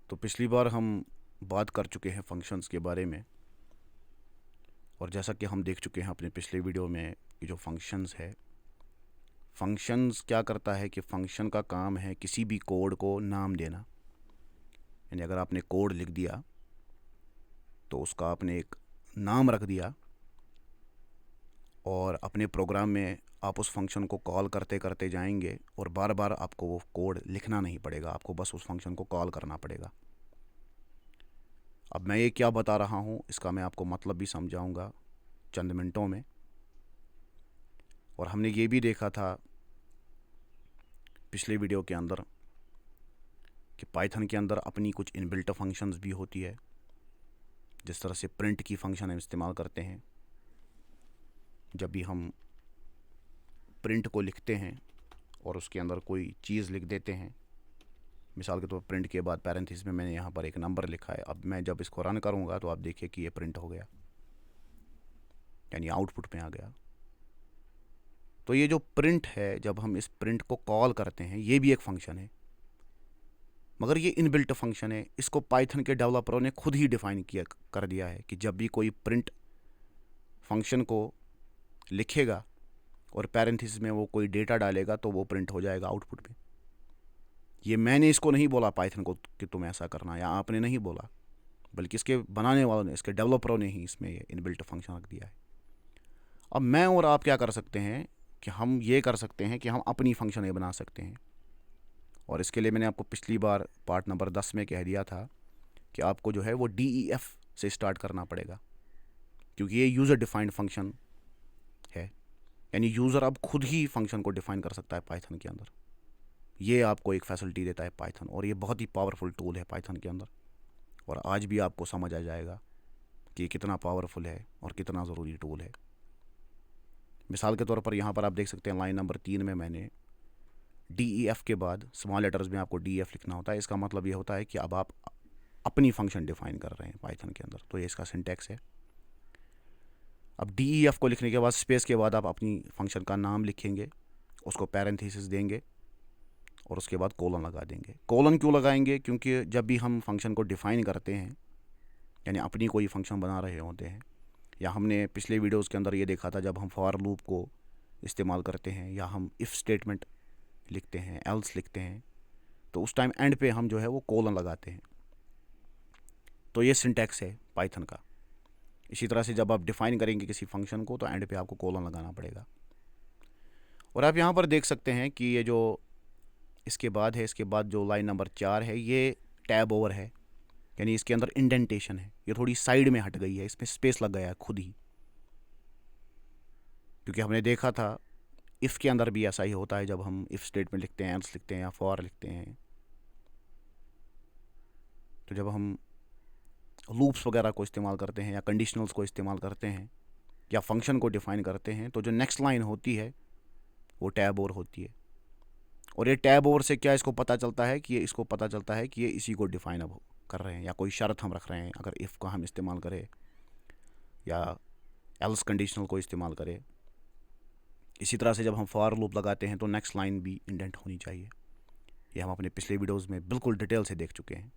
तो पिछली बार हम बात कर चुके हैं फंक्शंस के बारे में। और जैसा कि हम देख चुके हैं अपने पिछले वीडियो में कि जो फंक्शंस है, फंक्शंस क्या करता है कि फंक्शन का काम है किसी भी कोड को नाम देना। यानी अगर आपने कोड लिख दिया तो उसका आपने एक नाम रख दिया और अपने प्रोग्राम में आप उस फंक्शन को कॉल करते करते जाएंगे और बार बार आपको वो कोड लिखना नहीं पड़ेगा, आपको बस उस फंक्शन को कॉल करना पड़ेगा। अब मैं ये क्या बता रहा हूँ इसका मैं आपको मतलब भी समझाऊंगा चंद मिनटों में। और हमने ये भी देखा था पिछले वीडियो के अंदर कि पाइथन के अंदर अपनी कुछ इनबिल्ट फंक्शंस भी होती है। जिस तरह से प्रिंट की फंक्शन हम इस्तेमाल करते हैं, जब भी हम प्रिंट को लिखते हैं और उसके अंदर कोई चीज़ लिख देते हैं, मिसाल के तौर पर प्रिंट के बाद पैरेंथेसिस में मैंने यहाँ पर एक नंबर लिखा है। अब मैं जब इसको रन करूँगा तो आप देखिए कि ये प्रिंट हो गया, यानी आउटपुट में आ गया। तो ये जो प्रिंट है, जब हम इस प्रिंट को कॉल करते हैं, ये भी एक फंक्शन है, मगर ये इनबिल्ट फंक्शन है। इसको पाइथन के डेवलपरों ने खुद ही डिफ़ाइन किया कर दिया है कि जब भी कोई प्रिंट फंक्शन को लिखेगा और पैरेंथेसिस में वो कोई डेटा डालेगा तो वो प्रिंट हो जाएगा आउटपुट में। ये मैंने इसको नहीं बोला पाइथन को कि तुम ऐसा करना, या आपने नहीं बोला, बल्कि इसके बनाने वालों ने, इसके डेवलपरों ने ही इसमें ये इनबिल्ट फंक्शन रख दिया है। अब मैं और आप क्या कर सकते हैं कि हम ये कर सकते हैं कि हम अपनी फंक्शन ये बना सकते हैं। और इसके लिए मैंने आपको पिछली बार पार्ट नंबर 10 में कह दिया था कि आपको जो है वो DEF से स्टार्ट करना पड़ेगा, क्योंकि ये यूज़र डिफाइंड फंक्शन है। यानी यूज़र अब खुद ही फंक्शन को डिफ़ाइन कर सकता है पाइथन के अंदर। ये आपको एक फैसिलिटी देता है पाइथन, और ये बहुत ही पावरफुल टूल है पाइथन के अंदर। और आज भी आपको समझ आ जाएगा कि कितना पावरफुल है और कितना ज़रूरी टूल है। मिसाल के तौर पर यहाँ पर आप देख सकते हैं लाइन नंबर 3 में मैंने DEF के बाद स्मॉल लेटर्स में आपको DEF लिखना होता है। इसका मतलब ये होता है कि अब आप अपनी फंक्शन डिफ़ाइन कर रहे हैं पाइथन के अंदर। तो ये इसका सिंटैक्स है। अब DEF को लिखने के बाद स्पेस के बाद आप अपनी फंक्शन का नाम लिखेंगे, उसको पैरेंथेसिस देंगे और उसके बाद कोलन लगा देंगे। कोलन क्यों लगाएंगे? क्योंकि जब भी हम फंक्शन को डिफ़ाइन करते हैं, यानी अपनी कोई फंक्शन बना रहे होते हैं, या हमने पिछले वीडियोस के अंदर ये देखा था जब हम फॉर लूप को इस्तेमाल करते हैं या हम इफ़ स्टेटमेंट लिखते हैं, एल्स लिखते हैं, तो उस टाइम एंड पे हम जो है वो कोलन लगाते हैं। तो ये सिंटैक्स है पाइथन का। इसी तरह से जब आप डिफ़ाइन करेंगे किसी फंक्शन को तो एंड पे आपको कोलन लगाना पड़ेगा। और आप यहाँ पर देख सकते हैं कि ये जो इसके बाद है, इसके बाद जो लाइन नंबर 4 है, ये टैब ओवर है, यानी इसके अंदर इंडेंटेशन है। ये थोड़ी साइड में हट गई है, इसमें स्पेस लग गया है खुद ही, क्योंकि हमने देखा था इफ़ के अंदर भी ऐसा ही होता है। जब हम इफ़ स्टेटमेंट लिखते हैं, एल्स लिखते हैं या फॉर लिखते हैं, तो जब हम लूप्स वगैरह को इस्तेमाल करते हैं या कंडीशनल्स को इस्तेमाल करते हैं या फंक्शन को डिफ़ाइन करते हैं, तो जो नेक्स्ट लाइन होती है वो टैब ओवर होती है। और ये टैब ओवर से क्या इसको पता चलता है कि ये इसको पता चलता है कि ये इसी को डिफ़ाइन अब कर रहे हैं, या कोई शर्त हम रख रहे हैं। अगर इफ़ का हम इस्तेमाल करें या एल्स कंडीशनल को इस्तेमाल करें, इसी तरह से जब हम फॉर लूप लगाते हैं तो नेक्स्ट लाइन भी इंडेंट होनी चाहिए। ये हम अपने पिछले वीडियोज़ में बिल्कुल डिटेल से देख चुके हैं।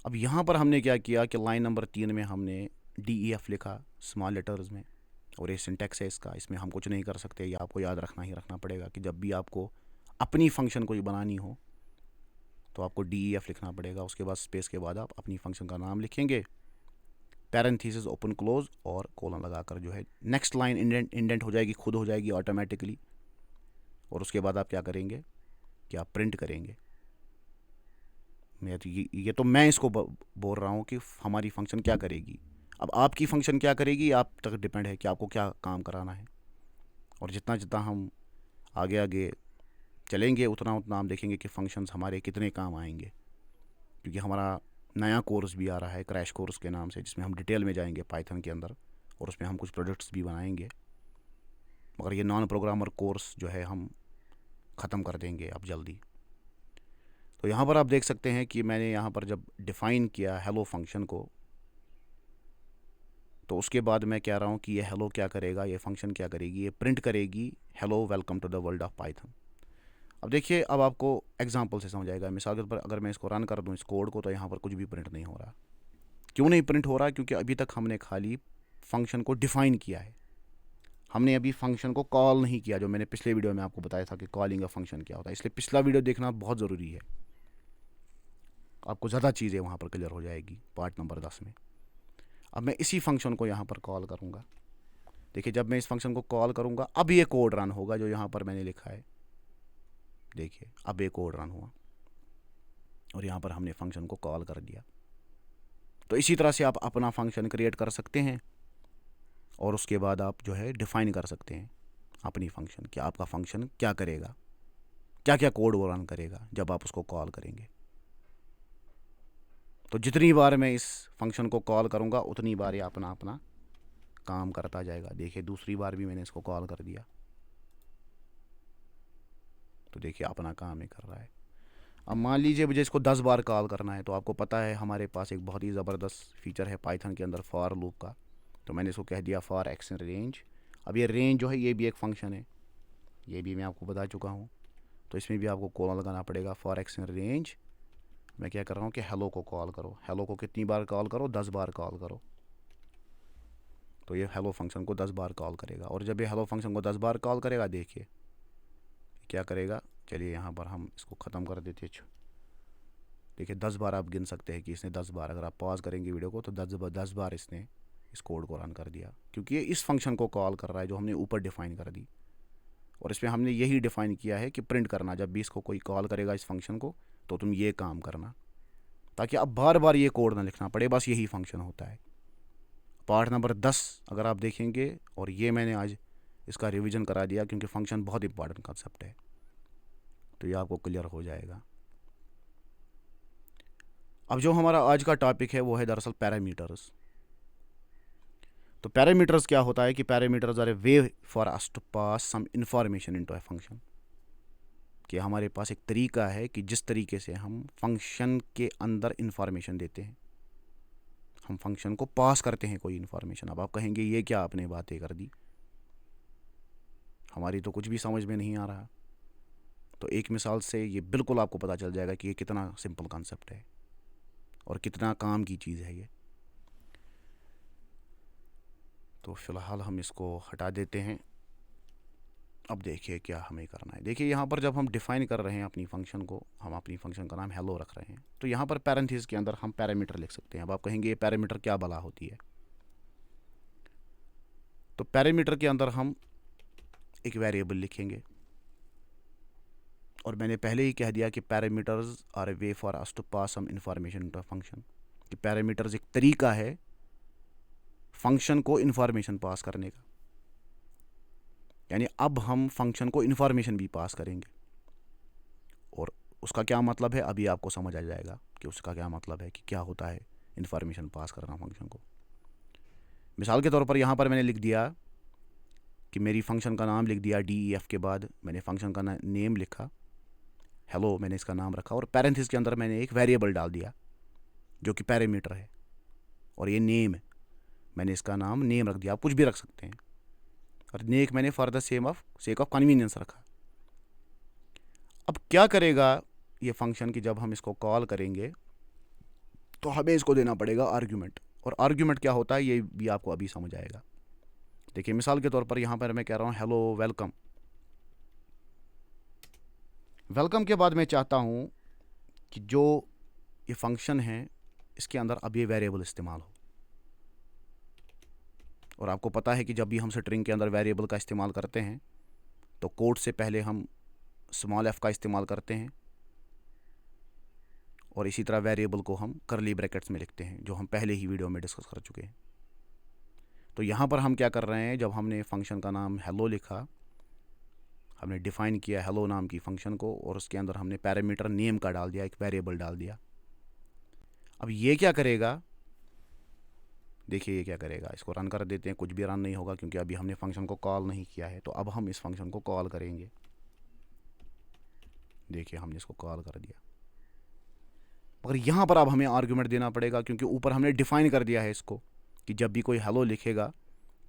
अब यहाँ पर हमने क्या किया कि लाइन नंबर 3 में हमने DEF लिखा स्मॉल लेटर्स में, और ये सिंटैक्स है इसका, इसमें हम कुछ नहीं कर सकते। ये आपको याद रखना ही रखना पड़ेगा कि जब भी आपको अपनी फंक्शन कोई बनानी हो तो आपको DEF लिखना पड़ेगा। उसके बाद स्पेस के बाद आप अपनी फंक्शन का नाम लिखेंगे, पैरेंथेसिस ओपन क्लोज और कोलन लगाकर जो है नेक्स्ट लाइन इंडेंट हो जाएगी, खुद हो जाएगी ऑटोमेटिकली। और उसके बाद आप क्या करेंगे कि आप प्रिंट करेंगे। ये तो मैं इसको बोल रहा हूँ कि हमारी फंक्शन क्या करेगी। अब आपकी फंक्शन क्या करेगी आप तक डिपेंड है कि आपको क्या काम कराना है। और जितना जितना हम आगे आगे चलेंगे उतना उतना हम देखेंगे कि फंक्शंस हमारे कितने काम आएंगे, क्योंकि हमारा नया कोर्स भी आ रहा है क्रैश कोर्स के नाम से, जिसमें हम डिटेल में जाएंगे पाइथन के अंदर और उसमें हम कुछ प्रोजेक्ट्स भी बनाएंगे। मगर ये नॉन प्रोग्रामर कोर्स जो है हम ख़त्म कर देंगे अब जल्दी। तो यहाँ पर आप देख सकते हैं कि मैंने यहाँ पर जब डिफ़ाइन किया हेलो फंक्शन को, तो उसके बाद मैं कह रहा हूँ कि ये हेलो क्या करेगा, ये फंक्शन क्या करेगी, ये प्रिंट करेगी hello welcome to the world of Python. अब देखिए, अब आपको एग्जांपल से समझ आएगा। मिसाल के तौर पर अगर मैं इसको रन कर दूं इस कोड को, तो यहाँ पर कुछ भी प्रिंट नहीं हो रहा। क्यों नहीं प्रिंट हो रहा? क्योंकि अभी तक हमने खाली फंक्शन को डिफाइन किया है, हमने अभी फंक्शन को कॉल नहीं किया। जो मैंने पिछले वीडियो में आपको बताया था कि कॉलिंग अ फंक्शन क्या होता है, इसलिए पिछला वीडियो देखना बहुत ज़रूरी है, आपको ज़्यादा चीज़ें वहाँ पर क्लियर हो जाएगी पार्ट नंबर 10 में। अब मैं इसी फंक्शन को यहाँ पर कॉल करूँगा। देखिए, जब मैं इस फंक्शन को कॉल करूँगा, अब ये कोड रन होगा जो यहाँ पर मैंने लिखा है। देखिए, अब ये कोड रन हुआ और यहाँ पर हमने फंक्शन को कॉल कर दिया। तो इसी तरह से आप अपना फंक्शन क्रिएट कर सकते हैं और उसके बाद आप जो है डिफ़ाइन कर सकते हैं अपनी फंक्शन कि आपका फंक्शन क्या करेगा, क्या क्या कोड वो रन करेगा जब आप उसको कॉल करेंगे। तो जितनी बार मैं इस फंक्शन को कॉल करूँगा उतनी बार ये अपना अपना काम करता जाएगा। देखिए, दूसरी बार भी मैंने इसको कॉल कर दिया, तो देखिए अपना काम ही कर रहा है। अब मान लीजिए मुझे इसको 10 बार कॉल करना है, तो आपको पता है हमारे पास एक बहुत ही ज़बरदस्त फीचर है पाइथन के अंदर फॉर लूप का। तो मैंने इसको कह दिया फॉर एक्स इन रेंज। अब ये रेंज जो है ये भी एक फंक्शन है, ये भी मैं आपको बता चुका हूँ। तो इसमें भी आपको कॉल लगाना पड़ेगा फॉर एक्स इन रेंज। मैं क्या कर रहा हूँ कि हेलो को कॉल करो। हेलो को कितनी बार कॉल करो? 10 बार कॉल करो। तो ये हेलो फंक्शन को 10 बार कॉल करेगा। और जब ये हेलो फंक्शन को 10 बार कॉल करेगा, देखिए क्या करेगा। चलिए यहाँ पर हम इसको ख़त्म कर देते हैं। देखिए 10 बार आप गिन सकते हैं कि इसने 10 बार, अगर आप पॉज करेंगे वीडियो को, तो 10 बार इसने इस कोड को रन कर दिया, क्योंकि ये इस फंक्शन को कॉल कर रहा है जो हमने ऊपर डिफ़ाइन कर दी। और इसमें हमने यही डिफ़ाइन किया है कि प्रिंट करना, जब भी इसको कोई कॉल करेगा इस फंक्शन को, तो तुम ये काम करना, ताकि अब बार बार ये कोड ना लिखना पड़े। बस यही फंक्शन होता है। पार्ट नंबर 10 अगर आप देखेंगे, और ये मैंने आज इसका रिवीजन करा दिया क्योंकि फंक्शन बहुत इंपॉर्टेंट कंसेप्ट है, तो ये आपको क्लियर हो जाएगा। अब जो हमारा आज का टॉपिक है वो है दरअसल पैरामीटर्स। तो पैरामीटर्स क्या होता है कि parameters are a way for us to pass some information into a function. कि हमारे पास एक तरीका है कि जिस तरीके से हम फंक्शन के अंदर इंफॉर्मेशन देते हैं, हम फंक्शन को पास करते हैं कोई इन्फॉर्मेशन। अब आप कहेंगे ये क्या आपने बातें कर दी, हमारी तो कुछ भी समझ में नहीं आ रहा। तो एक मिसाल से ये बिल्कुल आपको पता चल जाएगा कि ये कितना सिंपल कॉन्सेप्ट है और कितना काम की चीज़ है ये। तो फ़िलहाल हम इसको हटा देते हैं। अब देखिए क्या हमें करना है। देखिए यहाँ पर जब हम डिफ़ाइन कर रहे हैं अपनी फ़ंक्शन को, हम अपनी फ़ंक्शन का नाम हेलो रख रहे हैं, तो यहाँ पर पैरेंथेसिस के अंदर हम पैरामीटर लिख सकते हैं। अब आप कहेंगे ये पैरामीटर क्या भला होती है? तो पैरामीटर के अंदर हम एक वेरिएबल लिखेंगे, और मैंने पहले ही कह दिया कि parameters are a way for us to pass some information to a function. कि पैरामीटर्स एक तरीका है फंक्शन को इन्फॉर्मेशन पास करने का। यानी अब हम फंक्शन को इन्फॉर्मेशन भी पास करेंगे, और उसका क्या मतलब है अभी आपको समझ आ जाएगा कि उसका क्या मतलब है, कि क्या होता है इन्फॉर्मेशन पास करना फंक्शन को। मिसाल के तौर पर यहाँ पर मैंने लिख दिया कि मेरी फंक्शन का नाम लिख दिया DEF के बाद मैंने फंक्शन का नेम लिखा, हेलो मैंने इसका नाम रखा, और पैरेंथेसिस के अंदर मैंने एक वेरिएबल डाल दिया जो कि पैरामीटर है, और ये नेम है, मैंने इसका नाम नेम रख दिया। आप कुछ भी रख सकते हैं, और नेक मैंने for the sake of convenience रखा। अब क्या करेगा ये फंक्शन की, जब हम इसको कॉल करेंगे तो हमें इसको देना पड़ेगा आर्ग्यूमेंट। और आर्ग्यूमेंट क्या होता है ये भी आपको अभी समझ आएगा। देखिए मिसाल के तौर पर यहाँ पर मैं कह रहा हूँ हेलो वेलकम। वेलकम के बाद मैं चाहता हूँ कि जो ये फंक्शन है इसके अंदर अब ये वेरिएबल इस्तेमाल हो। और आपको पता है कि जब भी हम स्ट्रिंग के अंदर वेरिएबल का इस्तेमाल करते हैं तो कोट से पहले हम स्मॉल f का इस्तेमाल करते हैं, और इसी तरह वेरिएबल को हम करली ब्रैकेट्स में लिखते हैं, जो हम पहले ही वीडियो में डिस्कस कर चुके हैं। तो यहाँ पर हम क्या कर रहे हैं, जब हमने फंक्शन का नाम हेलो लिखा, हमने डिफ़ाइन किया हेलो नाम की फ़ंक्शन को, और उसके अंदर हमने पैरामीटर नेम का डाल दिया, एक वेरिएबल डाल दिया। अब ये क्या करेगा, देखिए ये क्या करेगा। इसको रन कर देते हैं, कुछ भी रन नहीं होगा क्योंकि अभी हमने फंक्शन को कॉल नहीं किया है। तो अब हम इस फंक्शन को कॉल करेंगे। देखिए हमने इसको कॉल कर दिया, मगर यहाँ पर अब हमें आर्गूमेंट देना पड़ेगा, क्योंकि ऊपर हमने डिफ़ाइन कर दिया है इसको कि जब भी कोई हेलो लिखेगा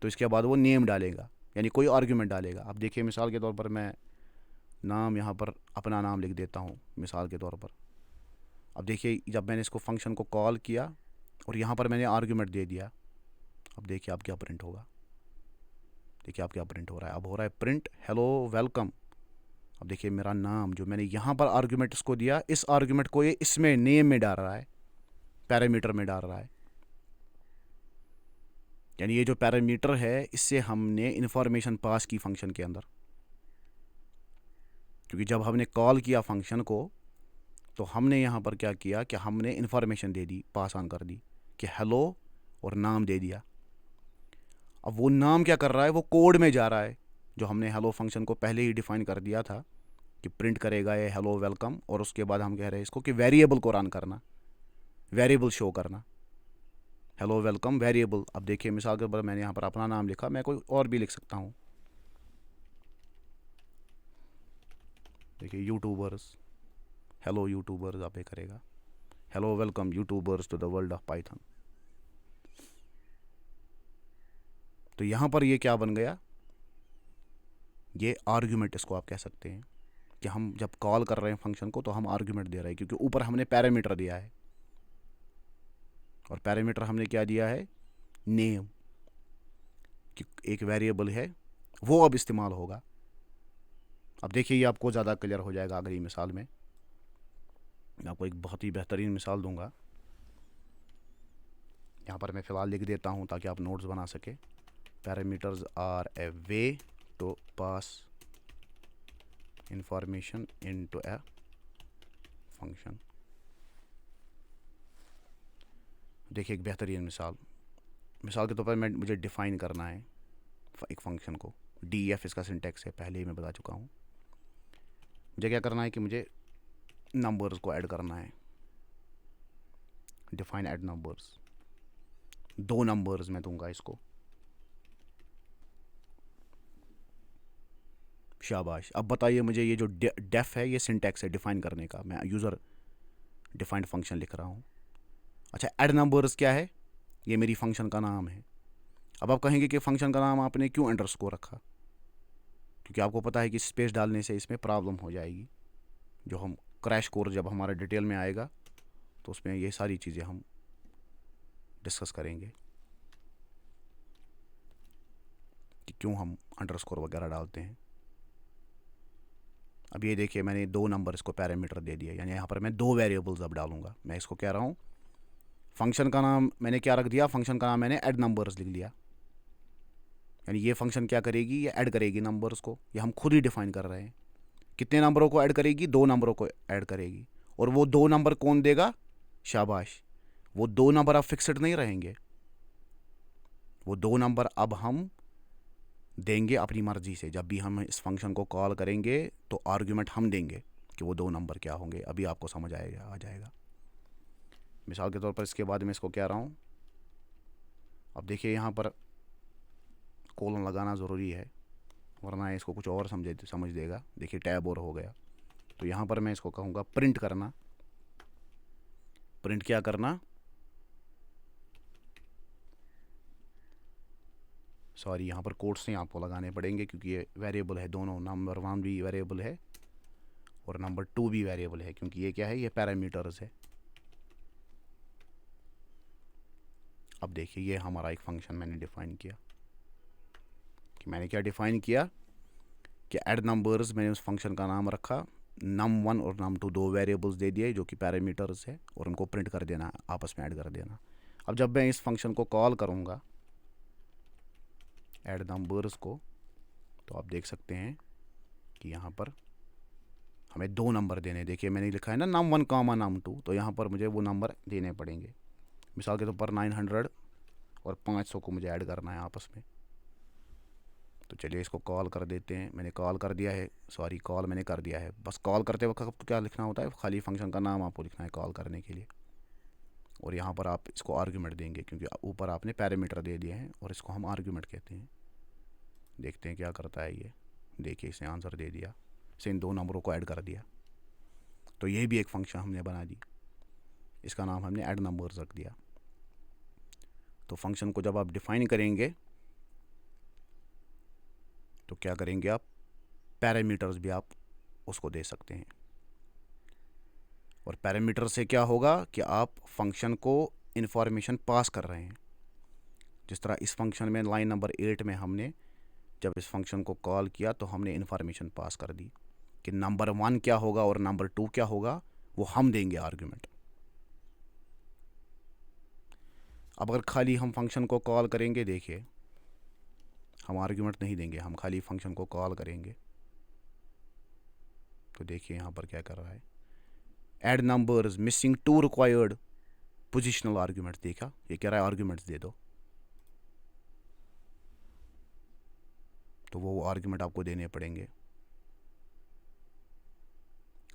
तो इसके बाद वो नेम डालेगा, यानी कोई आर्गूमेंट डालेगा। अब देखिए मिसाल के तौर पर मैं नाम यहाँ पर अपना नाम लिख देता हूँ मिसाल के तौर पर। अब देखिए जब मैंने इसको फंक्शन को कॉल किया और यहाँ पर मैंने आर्ग्यूमेंट दे दिया, अब देखिए आप क्या प्रिंट होगा। देखिए आप क्या प्रिंट हो रहा है। अब हो रहा है प्रिंट हेलो वेलकम। अब देखिए मेरा नाम जो मैंने यहाँ पर आर्ग्यूमेंट इसको दिया, इस आर्ग्यूमेंट को ये इसमें नेम में डाल रहा है, पैरामीटर में डाल रहा है। यानी ये जो पैरामीटर है इससे हमने इंफॉर्मेशन पास की फंक्शन के अंदर, क्योंकि जब हमने कॉल किया फंक्शन को तो हमने यहाँ पर क्या किया कि हमने information they the, pass on कर दी कि हेलो और नाम दे दिया। अब वो नाम क्या कर रहा है, वो कोड में जा रहा है जो हमने हेलो फंक्शन को पहले ही डिफाइन कर दिया था कि प्रिंट करेगा ये हेलो वेलकम, और उसके बाद हम कह रहे हैं इसको कि वेरिएबल को रन करना, वेरिएबल शो करना, हेलो वेलकम वेरिएबल। अब देखिए मिसाल के तौर पर मैंने यहाँ पर अपना नाम लिखा, मैं कोई और भी लिख सकता हूँ। देखिए यूट्यूबर्स, हेलो यूट्यूबर्स आप ये करेगा, hello welcome YouTubers to the world of Python. तो यहाँ पर ये क्या बन गया, ये आर्ग्यूमेंट इसको आप कह सकते हैं कि हम जब कॉल कर रहे हैं फंक्शन को तो हम आर्ग्यूमेंट दे रहे हैं, क्योंकि ऊपर हमने पैरामीटर दिया है और पैरामीटर हमने क्या दिया है, नेम, कि एक वेरिएबल है वो अब इस्तेमाल होगा। अब देखिए ये आपको ज़्यादा क्लियर हो जाएगा अगली मिसाल में। मैं आपको एक बहुत ही बेहतरीन मिसाल दूंगा, यहाँ पर मैं फ़िलहाल लिख देता हूँ ताकि आप नोट्स बना सके। Parameters are a way to pass information into a function. देखिए एक बेहतरीन मिसाल के तौर पर मुझे डिफ़ाइन करना है एक फंक्शन को। डी एफ इसका सिंटैक्स है, पहले ही मैं बता चुका हूँ। मुझे क्या करना है कि मुझे नंबर्स को ऐड करना है, डिफाइन ऐड नंबर्स, 2 नंबर्स मैं दूंगा इसको। शाबाश। अब बताइए मुझे ये जो डेफ है ये सिंटैक्स है डिफाइन करने का, मैं यूज़र डिफाइंड फंक्शन लिख रहा हूँ। अच्छा ऐड नंबर्स क्या है, ये मेरी फंक्शन का नाम है। अब आप कहेंगे कि फंक्शन का नाम आपने क्यों अंडरस्कोर रखा, क्योंकि आपको पता है कि स्पेस डालने से इसमें प्रॉब्लम हो जाएगी। जो हम क्रैश कोर्स जब हमारा डिटेल में आएगा तो उसमें ये सारी चीज़ें हम डिस्कस करेंगे कि क्यों हम अंडरस्कोर वगैरह डालते हैं। अब ये देखिए मैंने 2 नंबर इसको पैरामीटर दे दिया, यानी यहाँ पर मैं 2 वेरिएबल्स अब डालूंगा। मैं इसको कह रहा हूँ फंक्शन का नाम मैंने क्या रख दिया, फंक्शन का नाम मैंने ऐड नंबर्स लिख लिया। यानी ये फंक्शन क्या करेगी, ये ऐड करेगी नंबर्स को, ये हम खुद ही डिफाइन कर रहे हैं। कितने नंबरों को ऐड करेगी, 2 नंबरों को ऐड करेगी। और वो 2 नंबर कौन देगा, शाबाश, वो 2 नंबर अब फिक्स्ड नहीं रहेंगे, वो 2 नंबर अब हम देंगे अपनी मर्ज़ी से। जब भी हम इस फंक्शन को कॉल करेंगे तो आर्ग्यूमेंट हम देंगे कि वो 2 नंबर क्या होंगे। अभी आपको समझ आ जाएगा। मिसाल के तौर पर इसके बाद मैं इसको कह रहा हूँ, अब देखिए यहाँ पर कोलन लगाना ज़रूरी है वरना इसको कुछ और समझ देगा। देखिए टैब और हो गया। तो यहाँ पर मैं इसको कहूँगा प्रिंट करना। प्रिंट क्या करना, सॉरी यहाँ पर कोड्स नहीं आपको लगाने पड़ेंगे क्योंकि ये वेरिएबल है दोनों, नंबर 1 भी वेरिएबल है और नंबर 2 भी वेरिएबल है, क्योंकि ये क्या है, ये पैरामीटर्स है। अब देखिए ये हमारा एक फंक्शन मैंने डिफ़ाइन किया कि मैंने क्या डिफ़ाइन किया कि ऐड नंबर्स, मैंने उस फंक्शन का नाम रखा num1 और num2, 2 वेरिएबल्स दे दिए जो कि पैरामीटर्स है, और उनको प्रिंट कर देना, आपस में ऐड कर देना। अब जब मैं इस फंक्शन को कॉल करूँगा ऐड नंबर्स को, तो आप देख सकते हैं कि यहाँ पर हमें 2 नंबर देने। देखिए मैंने लिखा है ना num1 कामा num2, तो यहाँ पर मुझे वो नंबर देने पड़ेंगे। मिसाल के तौर पर 900 और 500 को मुझे ऐड करना है आपस में। तो चलिए इसको कॉल कर देते हैं। मैंने कॉल कर दिया है, सॉरी कॉल मैंने कर दिया है। बस कॉल करते वक्त तो क्या लिखना होता है, खाली फंक्शन का नाम आपको लिखना है कॉल करने के लिए, और यहाँ पर आप इसको आर्ग्यूमेंट देंगे क्योंकि ऊपर आपने पैरामीटर दे दिए हैं और इसको हम आर्ग्यूमेंट कहते हैं। देखते हैं क्या करता है ये। देखिए इसने आंसर दे दिया, इसे इन 2 नंबरों को ऐड कर दिया। तो ये भी एक फंक्शन हमने बना दी, इसका नाम हमने ऐड नंबर्स रख दिया। तो फंक्शन को जब आप डिफ़ाइन करेंगे तो क्या करेंगे, आप पैरामीटर्स भी आप उसको दे सकते हैं। और पैरामीटर से क्या होगा कि आप फंक्शन को इन्फॉर्मेशन पास कर रहे हैं। जिस तरह इस फंक्शन में लाइन नंबर 8 में हमने जब इस फंक्शन को कॉल किया तो हमने इन्फॉर्मेशन पास कर दी कि नंबर 1 क्या होगा और नंबर 2 क्या होगा, वो हम देंगे आर्गुमेंट। अब अगर खाली हम फंक्शन को कॉल करेंगे, देखिए हम आर्गुमेंट नहीं देंगे, हम खाली फंक्शन को कॉल करेंगे, तो देखिए यहाँ पर क्या कर रहा है, add numbers missing 2 required positional argument. देखा, ये कह रहा है आर्गुमेंट्स दे दो, तो वो आर्गुमेंट आपको देने पड़ेंगे।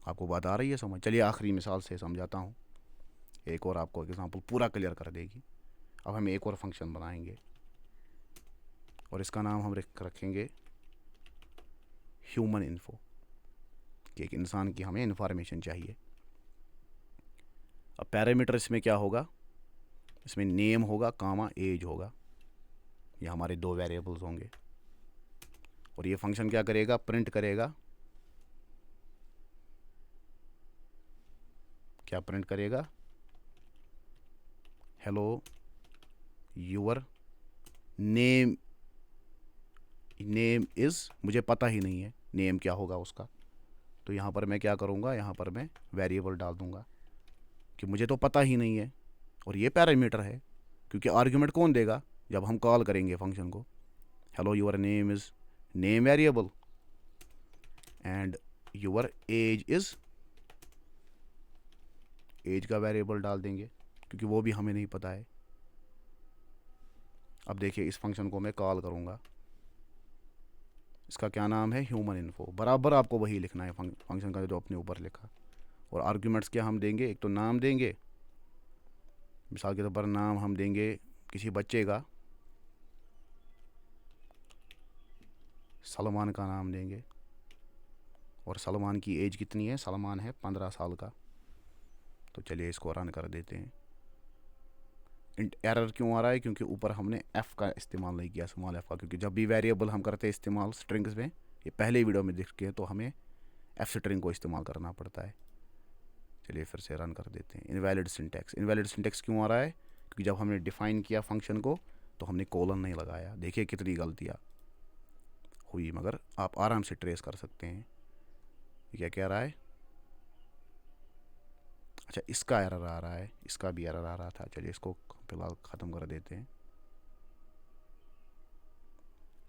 आपको बात आ रही है समझ? चलिए आखिरी मिसाल से समझाता हूँ, एक और आपको एग्जांपल पूरा क्लियर कर देगी। अब हम एक और फंक्शन बनाएंगे और इसका नाम हम रखेंगे ह्यूमन इन्फो, कि एक इंसान की हमें इन्फॉर्मेशन चाहिए। अब पैरामीटर इसमें क्या होगा, इसमें नेम होगा कामा एज होगा, ये हमारे 2 वेरिएबल्स होंगे। और ये फंक्शन क्या करेगा, प्रिंट करेगा, क्या प्रिंट करेगा, hello your name, name is, मुझे पता ही नहीं है नेम क्या होगा उसका, तो यहाँ पर मैं क्या करूँगा, यहाँ पर मैं वेरिएबल डाल दूँगा कि मुझे तो पता ही नहीं है। और ये पैरामीटर है, क्योंकि आर्गुमेंट कौन देगा, जब हम कॉल करेंगे फंक्शन को, hello your name is name variable and your age is, age का वेरिएबल डाल देंगे, क्योंकि वो भी हमें नहीं पता है। अब देखिए इस फंक्शन को मैं कॉल करूँगा, इसका क्या नाम है, ह्यूमन इन्फो। बराबर आपको वही लिखना है फंक्शन का जो अपने ऊपर लिखा। और आर्ग्यूमेंट्स क्या हम देंगे, एक तो नाम देंगे, मिसाल के तौर पर नाम हम देंगे किसी बच्चे का, सलमान का नाम देंगे, और सलमान की एज कितनी है, सलमान है 15 साल का। तो चलिए इसको रन कर देते हैं। एरर क्यों आ रहा है, क्योंकि ऊपर हमने एफ़ का इस्तेमाल नहीं किया, स्मॉल एफ़ का, क्योंकि जब भी वेरिएबल हम करते हैं इस्तेमाल स्ट्रिंग्स में, ये पहले वीडियो में देख के, तो हमें एफ स्ट्रिंग को इस्तेमाल करना पड़ता है। चलिए फिर से रन कर देते हैं। इनवैलिड सिंटैक्स, इनवैलिड सिंटैक्स क्यों आ रहा है, क्योंकि जब हमने डिफ़ाइन किया फंक्शन को तो हमने कोलन नहीं लगाया। देखिए कितनी गलतियाँ हुई, मगर आप आराम से ट्रेस कर सकते हैं। ये क्या कह रहा है, अच्छा इसका एरर आ रहा है, इसका भी एरर आ रहा था। चलिए इसको फिलहाल ख़त्म कर देते हैं।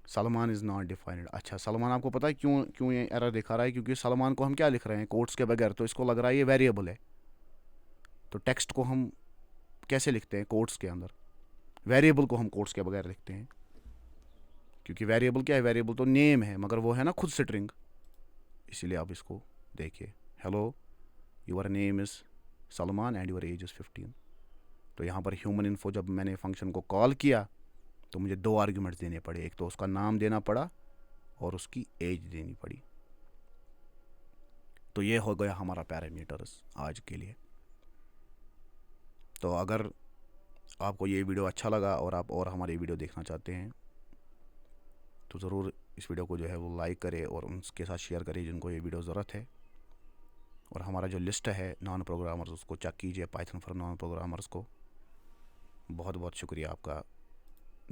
Salman is not defined. अच्छा सलमान, आपको पता है क्यों क्यों ये एरर दिखा रहा है, क्योंकि सलमान को हम क्या लिख रहे हैं, कोट्स के बगैर, तो इसको लग रहा है ये वेरिएबल है। तो टेक्स्ट को हम कैसे लिखते हैं, कोट्स के अंदर, वेरिएबल को हम कोट्स के बगैर लिखते हैं, क्योंकि वेरिएबल क्या है, वेरिएबल तो नेम है, मगर वो है ना खुद स्ट्रिंग। इसीलिए आप इसको देखिए, hello your name is Salman and your age is 15। तो यहाँ पर ह्यूमन इन्फो जब मैंने फंक्शन को कॉल किया तो मुझे 2 आर्ग्यूमेंट्स देने पड़े, एक तो उसका नाम देना पड़ा और उसकी एज देनी पड़ी। तो ये हो गया हमारा पैरामीटर्स आज के लिए। तो अगर आपको ये वीडियो अच्छा लगा और आप और हमारी वीडियो देखना चाहते हैं तो ज़रूर इस वीडियो को जो है वो लाइक करें और उनके साथ शेयर करें जिनको ये वीडियो ज़रूरत है। और हमारा जो लिस्ट है नॉन प्रोग्रामर्स, उसको चेक कीजिए, पाइथन फॉर नॉन प्रोग्रामर्स को। बहुत बहुत शुक्रिया आपका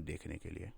देखने के लिए।